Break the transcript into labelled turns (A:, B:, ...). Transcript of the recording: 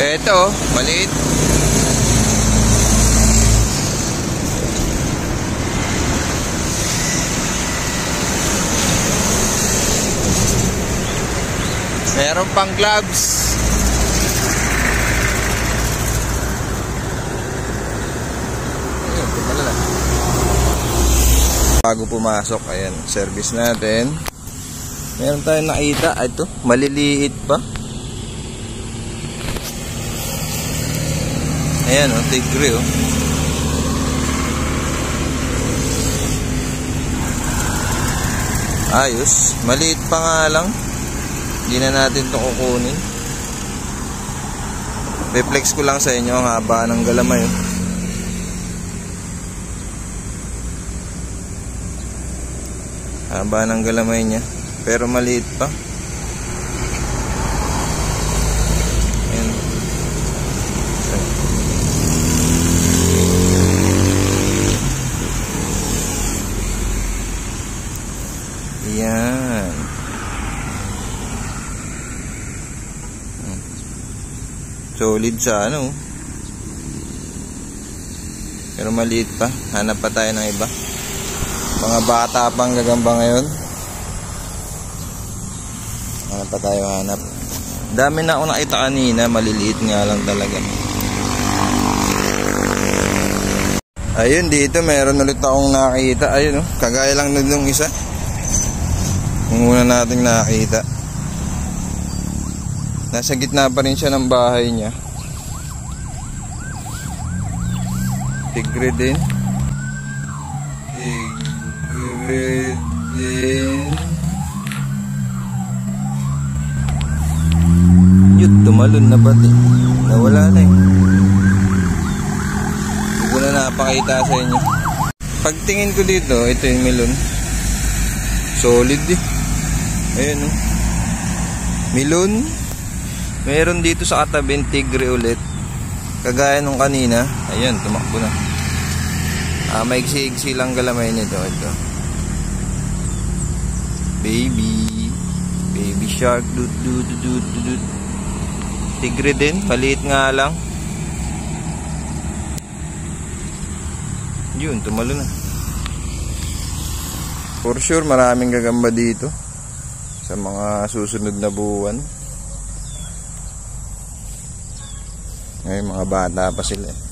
A: Eto, maliit. Meron pang gloves. Bago pumasok, ayan, service natin. Meron tayong nakita, ito, maliliit pa. Ayan, oh, tigre, oh. Ayos, maliit pa nga lang. Hindi na natin ito kukunin. Reflex ko lang sa inyo ang haba ng galamay, oh. Haba ng galamay niya, pero maliit pa. Ayan. Ayan. Solid sa ano, pero maliit pa. Hanap pa tayo ng iba. Mga bata pang gagamba ngayon. Hanap pa tayo, hanap. Dami na ako nakita kanina, maliliit nga lang talaga. Ayun, dito meron ulit akong nakita. Ayun, oh, kagaya lang nung isa. Yung una nating nakita. Nasa gitna pa rin siya ng bahay niya. Tigre din. Tigre din. Yun, tumalon na ba't eh. Nawala na eh. Hindi ko na napakita sa inyo. Pagtingin ko dito, ito yung melon. Solid eh. Ayun oh. Melon. Meron dito sa katabing tigre ulit. Kagaya nung kanina. Ayan, tumakbo na. Maigsi-igsi lang galamay nito. Ito. Baby shark. Dut. Tigre din. Maliit nga lang. Yun, tumalo na. For sure, maraming gagamba dito. Sa mga susunod na buwan. Ay, mga bata pa sila eh.